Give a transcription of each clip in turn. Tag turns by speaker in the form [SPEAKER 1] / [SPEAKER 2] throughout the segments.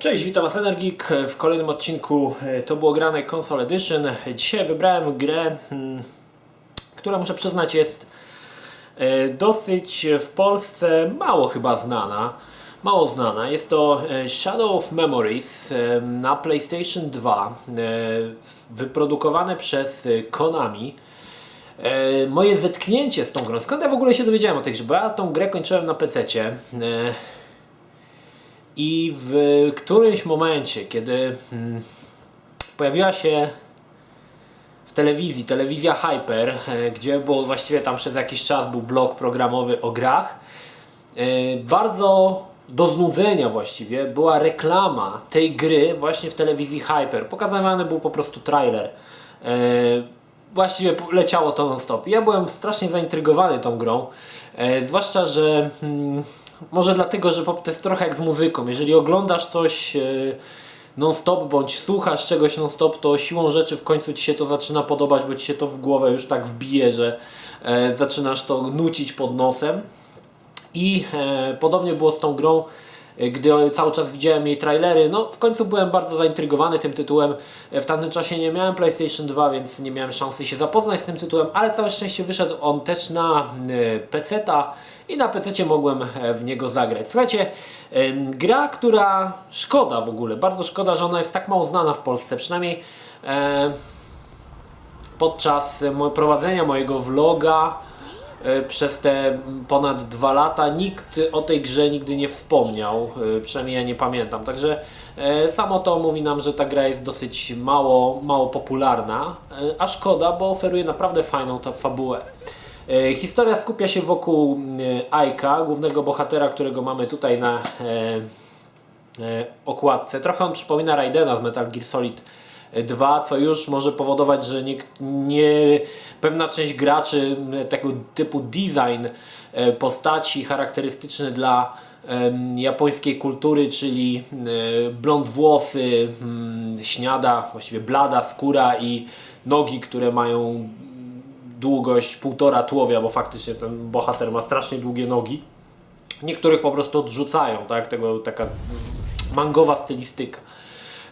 [SPEAKER 1] Cześć, witam Was Energik w kolejnym odcinku To było grane Console Edition. Dzisiaj wybrałem grę, która muszę przyznać jest dosyć w Polsce mało chyba znana. Mało znana. Jest to Shadow of Memories na PlayStation 2, wyprodukowane przez Konami. Moje zetknięcie z tą grą, skąd ja w ogóle się dowiedziałem o tej grze, bo ja tą grę kończyłem na PC-cie. I w którymś momencie, kiedy pojawiła się w telewizji, telewizja Hyper, gdzie było właściwie tam przez jakiś czas był blog programowy o grach, bardzo do znudzenia właściwie była reklama tej gry właśnie w telewizji Hyper. Pokazywany był po prostu trailer. Właściwie leciało to non stop. Ja byłem strasznie zaintrygowany tą grą, zwłaszcza, że może dlatego, że to jest trochę jak z muzyką. Jeżeli oglądasz coś non-stop bądź słuchasz czegoś non-stop, to siłą rzeczy w końcu Ci się to zaczyna podobać, bo Ci się to w głowę już tak wbije, że zaczynasz to nucić pod nosem. I podobnie było z tą grą, gdy cały czas widziałem jej trailery. No w końcu byłem bardzo zaintrygowany tym tytułem. W tamtym czasie nie miałem PlayStation 2, więc nie miałem szansy się zapoznać z tym tytułem, ale całe szczęście wyszedł on też na PC-ta i na PC-cie mogłem w niego zagrać. Słuchajcie, gra, która szkoda w ogóle, bardzo szkoda, że ona jest tak mało znana w Polsce, przynajmniej podczas prowadzenia mojego vloga przez te ponad 2 lata nikt o tej grze nigdy nie wspomniał, przynajmniej ja nie pamiętam. Także samo to mówi nam, że ta gra jest dosyć mało popularna, a szkoda, bo oferuje naprawdę fajną fabułę. Historia skupia się wokół Ike'a, głównego bohatera, którego mamy tutaj na okładce. Trochę on przypomina Raidena z Metal Gear Solid 2, co już może powodować, że pewna część graczy tego typu design postaci charakterystyczny dla japońskiej kultury, czyli blond włosy, śniada, właściwie blada skóra i nogi, które mają długość 1,5 tułowia, bo faktycznie ten bohater ma strasznie długie nogi. Niektórych po prostu odrzucają, tak? Taka mangowa stylistyka.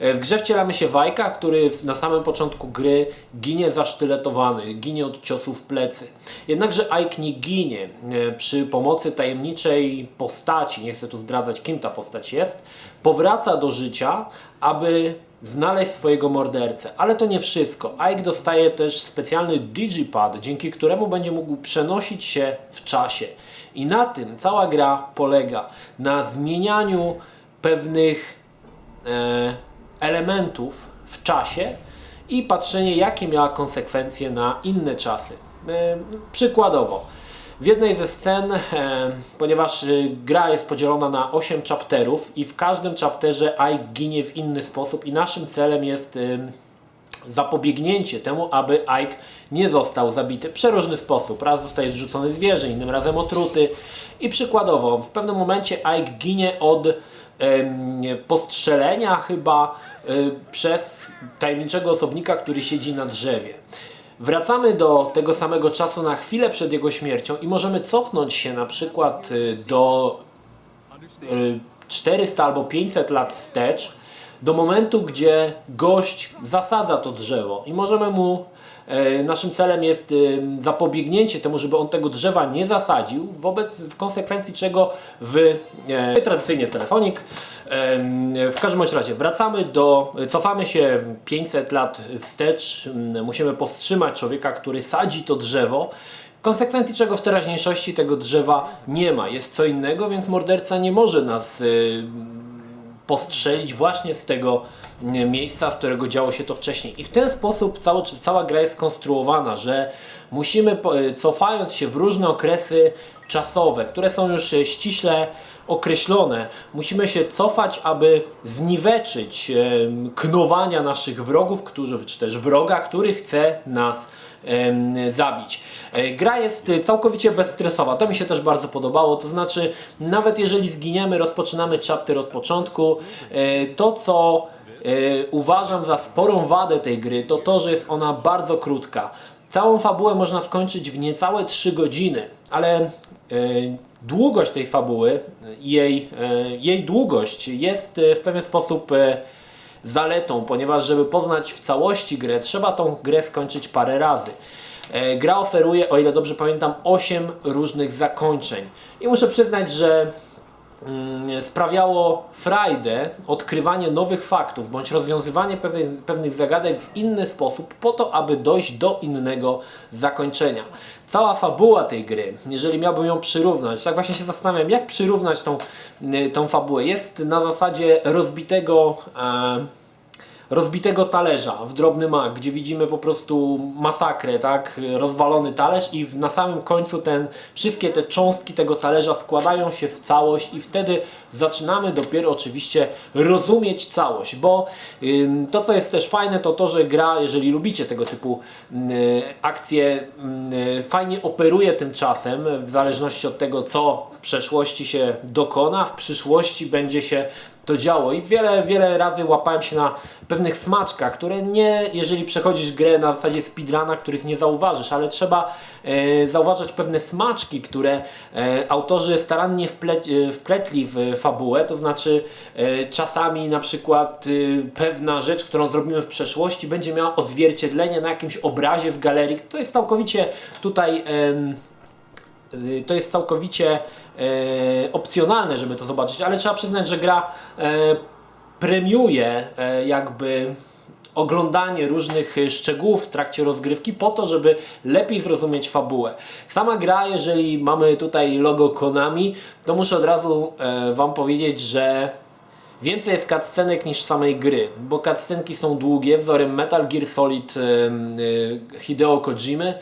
[SPEAKER 1] W grze wcielamy się w Ike'a, który na samym początku gry ginie zasztyletowany, ginie od ciosu w plecy. Jednakże Ike nie ginie. Przy pomocy tajemniczej postaci, nie chcę tu zdradzać, kim ta postać jest, powraca do życia, aby znaleźć swojego mordercę. Ale to nie wszystko. Ike dostaje też specjalny digipad, dzięki któremu będzie mógł przenosić się w czasie. I na tym cała gra polega. Na zmienianiu pewnych elementów w czasie i patrzenie, jakie miała konsekwencje na inne czasy. Przykładowo, w jednej ze scen, ponieważ gra jest podzielona na 8 chapterów i w każdym chapterze Ike ginie w inny sposób i naszym celem jest zapobiegnięcie temu, aby Ike nie został zabity w przeróżny sposób. Raz zostaje zrzucony z wieży, innym razem otruty i przykładowo w pewnym momencie Ike ginie od postrzelenia chyba przez tajemniczego osobnika, który siedzi na drzewie. Wracamy do tego samego czasu na chwilę przed jego śmiercią i możemy cofnąć się na przykład do 400 albo 500 lat wstecz, do momentu, gdzie gość zasadza to drzewo i możemy mu, naszym celem jest zapobiegnięcie temu, żeby on tego drzewa nie zasadził, w konsekwencji czego tradycyjnie telefonik. W każdym razie cofamy się 500 lat wstecz, musimy powstrzymać człowieka, który sadzi to drzewo, w konsekwencji czego w teraźniejszości tego drzewa nie ma, jest co innego, więc morderca nie może nas postrzelić właśnie z tego miejsca, z którego działo się to wcześniej. I w ten sposób cała gra jest skonstruowana, że musimy, cofając się w różne okresy czasowe, które są już ściśle określone, musimy się cofać, aby zniweczyć knowania naszych wrogów, czy też wroga, który chce nas zabić. Gra jest całkowicie bezstresowa, to mi się też bardzo podobało, to znaczy nawet jeżeli zginiemy, rozpoczynamy chapter od początku. To co uważam za sporą wadę tej gry, to to, że jest ona bardzo krótka. Całą fabułę można skończyć w niecałe 3 godziny, ale długość tej fabuły, jej długość jest w pewien sposób zaletą, ponieważ żeby poznać w całości grę, trzeba tą grę skończyć parę razy. Gra oferuje, o ile dobrze pamiętam, 8 różnych zakończeń i muszę przyznać, że sprawiało frajdę odkrywanie nowych faktów bądź rozwiązywanie pewnych zagadek w inny sposób po to, aby dojść do innego zakończenia. Cała fabuła tej gry, jeżeli miałbym ją przyrównać, tak właśnie się zastanawiam, jak przyrównać tą fabułę. Jest na zasadzie rozbitego talerza w drobny mak, gdzie widzimy po prostu masakrę, tak? Rozwalony talerz i na samym końcu wszystkie te cząstki tego talerza składają się w całość i wtedy zaczynamy dopiero oczywiście rozumieć całość, bo to co jest też fajne to to, że gra, jeżeli lubicie tego typu akcje, fajnie operuje tym czasem, w zależności od tego co w przeszłości się dokona, w przyszłości będzie się to działo i wiele razy łapałem się na pewnych smaczkach, które jeżeli przechodzisz grę na zasadzie speedruna, których nie zauważysz, ale trzeba zauważać pewne smaczki, które autorzy starannie wpletli w fabułę, to znaczy czasami na przykład pewna rzecz, którą zrobimy w przeszłości, będzie miała odzwierciedlenie na jakimś obrazie w galerii. To jest całkowicie tutaj opcjonalne, żeby to zobaczyć, ale trzeba przyznać, że gra premiuje jakby oglądanie różnych szczegółów w trakcie rozgrywki po to, żeby lepiej zrozumieć fabułę. Sama gra, jeżeli mamy tutaj logo Konami, to muszę od razu Wam powiedzieć, że więcej jest cutscenek niż samej gry, bo cutscenki są długie, wzorem Metal Gear Solid Hideo Kojimy.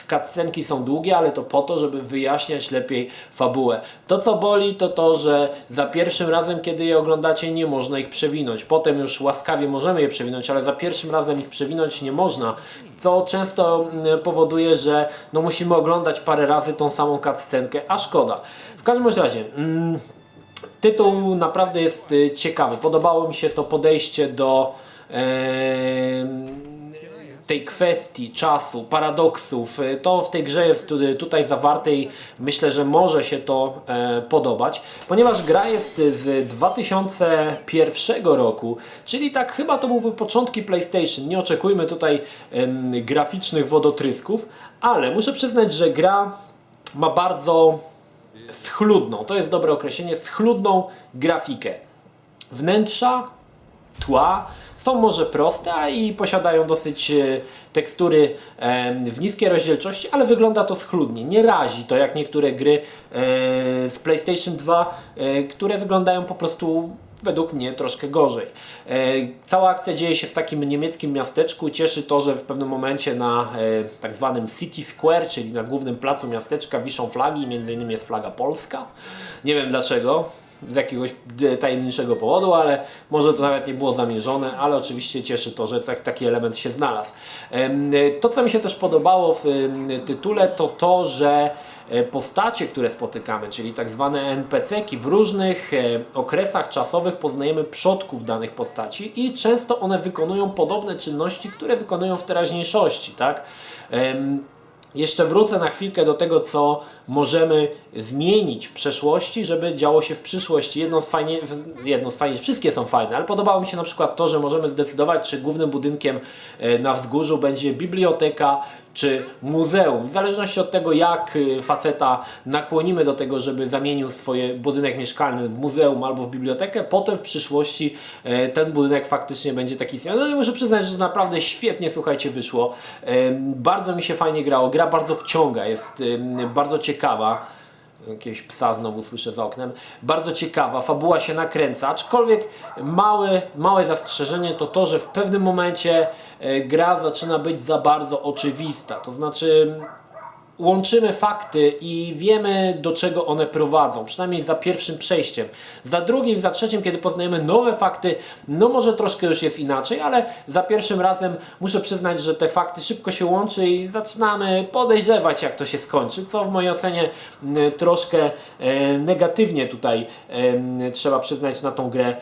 [SPEAKER 1] Cutscenki są długie, ale to po to, żeby wyjaśniać lepiej fabułę. To co boli to to, że za pierwszym razem kiedy je oglądacie nie można ich przewinąć. Potem już łaskawie możemy je przewinąć, ale za pierwszym razem ich przewinąć nie można. Co często powoduje, że musimy oglądać parę razy tą samą cutscenkę, a szkoda. W każdym razie tytuł naprawdę jest ciekawy. Podobało mi się to podejście do tej kwestii czasu, paradoksów. To w tej grze jest tutaj zawarte i myślę, że może się to podobać. Ponieważ gra jest z 2001 roku, czyli tak chyba to były początki PlayStation. Nie oczekujmy tutaj graficznych wodotrysków, ale muszę przyznać, że gra ma bardzo schludną, to jest dobre określenie, schludną grafikę. Wnętrza, tła są może proste i posiadają dosyć tekstury w niskiej rozdzielczości, ale wygląda to schludnie. Nie razi to jak niektóre gry z PlayStation 2, które wyglądają po prostu według mnie troszkę gorzej. Cała akcja dzieje się w takim niemieckim miasteczku. Cieszy to, że w pewnym momencie na tak zwanym City Square, czyli na głównym placu miasteczka, wiszą flagi, między innymi jest flaga polska. Nie wiem dlaczego, z jakiegoś tajemniczego powodu, ale może to nawet nie było zamierzone, ale oczywiście cieszy to, że taki element się znalazł. To co mi się też podobało w tytule to to, że postacie, które spotykamy, czyli tak zwane NPC-ki, w różnych okresach czasowych poznajemy przodków danych postaci i często one wykonują podobne czynności, które wykonują w teraźniejszości, tak? Jeszcze wrócę na chwilkę do tego, co możemy zmienić w przeszłości, żeby działo się w przyszłości. Jedno z fajnych, wszystkie są fajne, ale podobało mi się na przykład to, że możemy zdecydować, czy głównym budynkiem na wzgórzu będzie biblioteka, czy muzeum. W zależności od tego, jak faceta nakłonimy do tego, żeby zamienił swój budynek mieszkalny w muzeum albo w bibliotekę, potem w przyszłości ten budynek faktycznie będzie taki sam. No i muszę przyznać, że naprawdę świetnie, słuchajcie, wyszło. Bardzo mi się fajnie grało. Gra bardzo wciąga, jest bardzo ciekawa. Jakiegoś psa znowu słyszę za oknem. Bardzo ciekawa, fabuła się nakręca, aczkolwiek małe zastrzeżenie to to, że w pewnym momencie gra zaczyna być za bardzo oczywista. To znaczy łączymy fakty i wiemy, do czego one prowadzą, przynajmniej za pierwszym przejściem. Za drugim, za trzecim, kiedy poznajemy nowe fakty, no może troszkę już jest inaczej, ale za pierwszym razem muszę przyznać, że te fakty szybko się łączy i zaczynamy podejrzewać, jak to się skończy, co w mojej ocenie troszkę negatywnie tutaj trzeba przyznać, na tą grę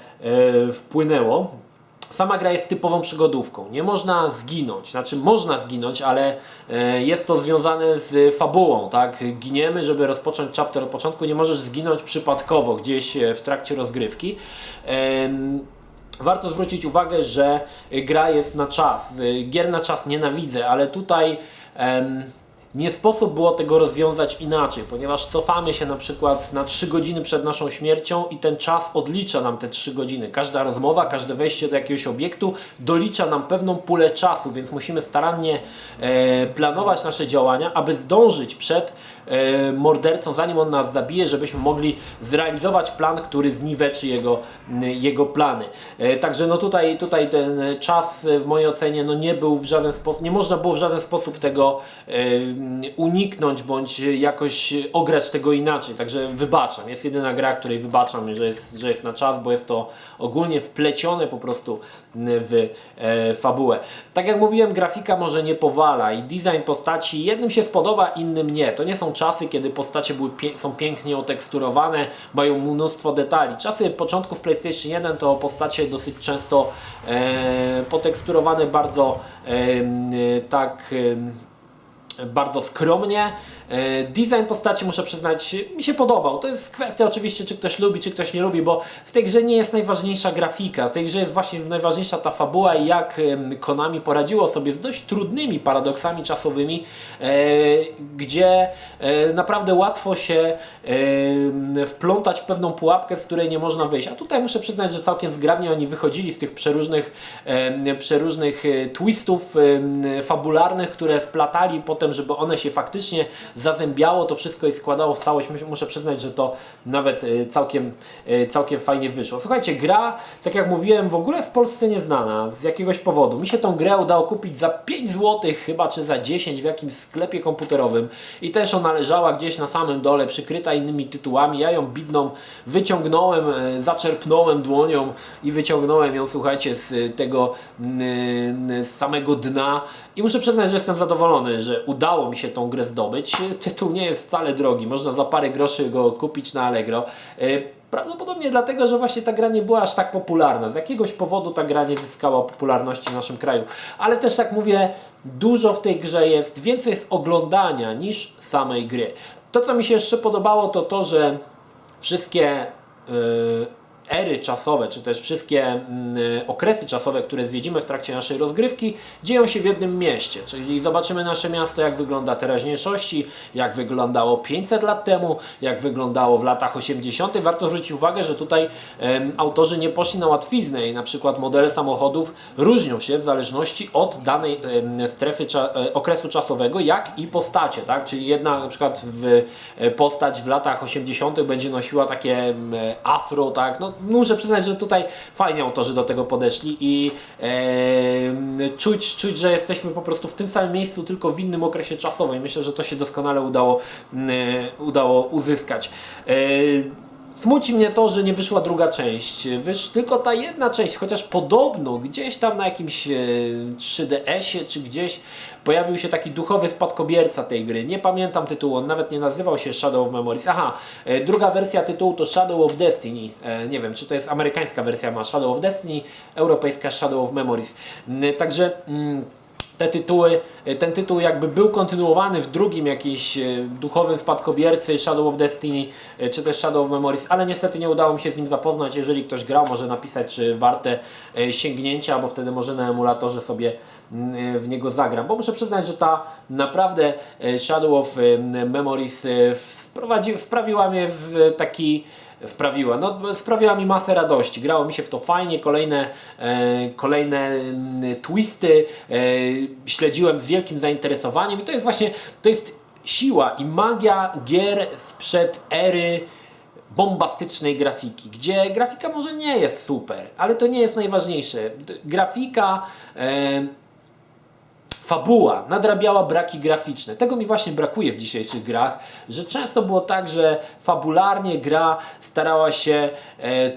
[SPEAKER 1] wpłynęło. sama gra jest typową przygodówką. Nie można zginąć, znaczy można zginąć, ale jest to związane z fabułą, tak? Giniemy, żeby rozpocząć chapter od początku, nie możesz zginąć przypadkowo gdzieś w trakcie rozgrywki. Warto zwrócić uwagę, że gra jest na czas. Gier na czas nienawidzę, ale tutaj nie sposób było tego rozwiązać inaczej, ponieważ cofamy się na przykład na 3 godziny przed naszą śmiercią i ten czas odlicza nam te 3 godziny. Każda rozmowa, każde wejście do jakiegoś obiektu dolicza nam pewną pulę czasu, więc musimy starannie planować nasze działania, aby zdążyć przed mordercą, zanim on nas zabije, żebyśmy mogli zrealizować plan, który zniweczy jego plany. Także no tutaj ten czas w mojej ocenie no nie był w żaden sposób, nie można było w żaden sposób tego uniknąć bądź jakoś ograć tego inaczej. Także wybaczam. Jest jedyna gra, której wybaczam, że jest na czas, bo jest to ogólnie wplecione po prostu w fabułę. Tak jak mówiłem, grafika może nie powala i design postaci jednym się spodoba, innym nie. To nie są czasy, kiedy postacie są pięknie oteksturowane, mają mnóstwo detali. Czasy początków PlayStation 1 to postacie dosyć często poteksturowane bardzo skromnie. Design postaci, muszę przyznać, mi się podobał. To jest kwestia oczywiście, czy ktoś lubi, czy ktoś nie lubi, bo w tej grze nie jest najważniejsza grafika. W tej grze jest właśnie najważniejsza ta fabuła i jak Konami poradziło sobie z dość trudnymi paradoksami czasowymi, gdzie naprawdę łatwo się wplątać w pewną pułapkę, z której nie można wyjść. A tutaj muszę przyznać, że całkiem zgrabnie oni wychodzili z tych przeróżnych twistów fabularnych, które wplatali potem, żeby one się faktycznie zazębiało to wszystko i składało w całość. Muszę przyznać, że to nawet całkiem fajnie wyszło. Słuchajcie, gra, tak jak mówiłem, w ogóle w Polsce nieznana z jakiegoś powodu. Mi się tą grę udało kupić za 5 zł chyba, czy za 10 w jakimś sklepie komputerowym i też ona leżała gdzieś na samym dole, przykryta innymi tytułami. Ja ją bidną wyciągnąłem, zaczerpnąłem dłonią i wyciągnąłem ją, słuchajcie, z samego dna i muszę przyznać, że jestem zadowolony, że udało mi się tą grę zdobyć. Tytuł nie jest wcale drogi, można za parę groszy go kupić na Allegro. Prawdopodobnie dlatego, że właśnie ta gra nie była aż tak popularna. Z jakiegoś powodu ta gra nie zyskała popularności w naszym kraju. Ale też, jak mówię, dużo w tej grze jest, więcej jest oglądania niż samej gry. To, co mi się jeszcze podobało, to to, że wszystkie ery czasowe, czy też wszystkie okresy czasowe, które zwiedzimy w trakcie naszej rozgrywki, dzieją się w jednym mieście. Czyli zobaczymy nasze miasto, jak wygląda teraźniejszości, jak wyglądało 500 lat temu, jak wyglądało w latach 80. Warto zwrócić uwagę, że tutaj autorzy nie poszli na łatwiznę i na przykład modele samochodów różnią się w zależności od danej strefy okresu czasowego, jak i postacie. Tak? Czyli jedna na przykład postać w latach 80. będzie nosiła takie afro, tak? No, muszę przyznać, że tutaj fajnie autorzy do tego podeszli i czuć, że jesteśmy po prostu w tym samym miejscu, tylko w innym okresie czasowym. Myślę, że to się doskonale udało uzyskać. Smuci mnie to, że nie wyszła druga część. Tylko ta jedna część, chociaż podobno gdzieś tam na jakimś 3DS-ie czy gdzieś pojawił się taki duchowy spadkobierca tej gry. Nie pamiętam tytułu, on nawet nie nazywał się Shadow of Memories. Aha, druga wersja tytułu to Shadow of Destiny. Nie wiem, czy to jest amerykańska wersja, ma Shadow of Destiny, europejska Shadow of Memories. Także ten tytuł jakby był kontynuowany w drugim jakimś duchowym spadkobiercy Shadow of Destiny, czy też Shadow of Memories, ale niestety nie udało mi się z nim zapoznać. Jeżeli ktoś grał, może napisać, czy warte sięgnięcia, bo wtedy może na emulatorze sobie w niego zagram. Bo muszę przyznać, że ta naprawdę Shadow of Memories wprawiła mnie w taki... sprawiła mi masę radości, grało mi się w to fajnie, kolejne twisty śledziłem z wielkim zainteresowaniem i to jest siła i magia gier sprzed ery bombastycznej grafiki, gdzie grafika może nie jest super, ale to nie jest najważniejsze. Grafika, fabuła nadrabiała braki graficzne. Tego mi właśnie brakuje w dzisiejszych grach, że często było tak, że fabularnie gra starała się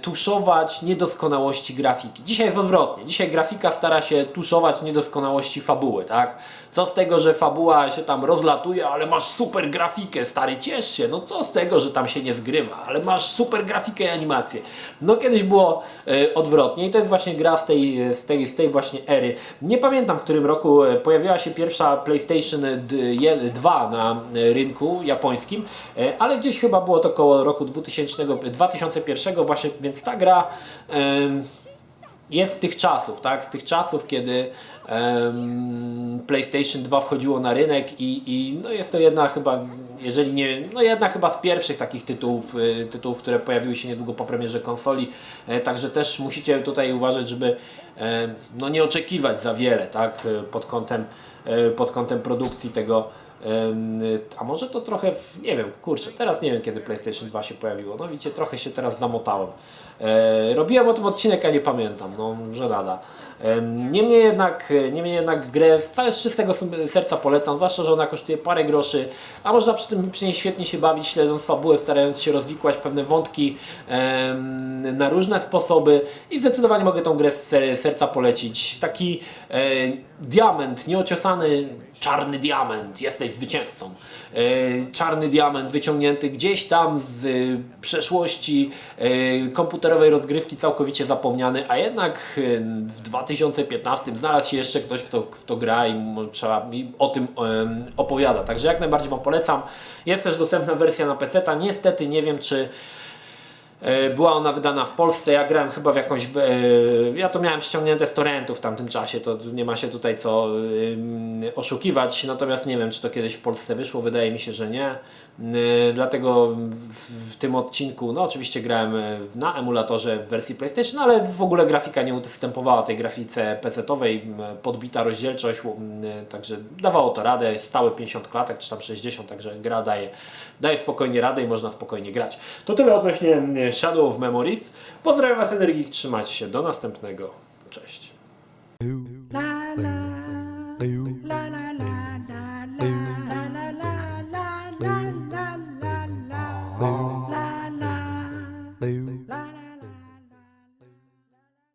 [SPEAKER 1] tuszować niedoskonałości grafiki. Dzisiaj jest odwrotnie. Dzisiaj grafika stara się tuszować niedoskonałości fabuły, tak? Co z tego, że fabuła się tam rozlatuje, ale masz super grafikę, stary, ciesz się. No co z tego, że tam się nie zgrywa, ale masz super grafikę i animację. No kiedyś było odwrotnie i to jest właśnie gra z tej właśnie ery. Nie pamiętam, w którym roku pojawiła się pierwsza PlayStation 2 na rynku japońskim, ale gdzieś chyba było to około roku 2001 właśnie, więc ta gra jest z tych czasów, tak? Z tych czasów, kiedy PlayStation 2 wchodziło na rynek i no jest to jedna chyba, jeżeli nie, no jedna chyba z pierwszych takich tytułów, które pojawiły się niedługo po premierze konsoli, także też musicie tutaj uważać, żeby no nie oczekiwać za wiele, tak? Pod kątem produkcji tego. A może to trochę, nie wiem, kurczę, teraz nie wiem, kiedy PlayStation 2 się pojawiło, no widzicie, trochę się teraz zamotałem. Robiłem o tym odcinek, a nie pamiętam, no że nada. Niemniej jednak grę z czystego serca polecam, zwłaszcza, że ona kosztuje parę groszy, a można przy niej świetnie się bawić, śledząc fabułę, starając się rozwikłać pewne wątki na różne sposoby i zdecydowanie mogę tą grę z serca polecić. Taki diament, nieociosany czarny diament, jesteś zwycięzcą. Czarny diament wyciągnięty gdzieś tam z przeszłości komputerowej rozgrywki, całkowicie zapomniany, a jednak w 2015 znalazł się jeszcze ktoś, w to gra i trzeba mi o tym opowiada. Także jak najbardziej Wam polecam. Jest też dostępna wersja na PC-ta. Niestety nie wiem, czy była ona wydana w Polsce. Ja grałem chyba w jakąś. Ja to miałem ściągnięte z torrentu w tamtym czasie, to nie ma się tutaj co oszukiwać. Natomiast nie wiem, czy to kiedyś w Polsce wyszło. Wydaje mi się, że nie. Dlatego w tym odcinku, no oczywiście grałem na emulatorze w wersji PlayStation, ale w ogóle grafika nie ustępowała tej grafice PC-towej, podbita rozdzielczość, także dawało to radę, jest stałe 50 klatek czy tam 60, także gra daje spokojnie radę i można spokojnie grać. To tyle odnośnie Shadow of Memories. Pozdrawiam Was, Energik, trzymajcie się, do następnego, cześć.
[SPEAKER 2] La la la la la la la la la la la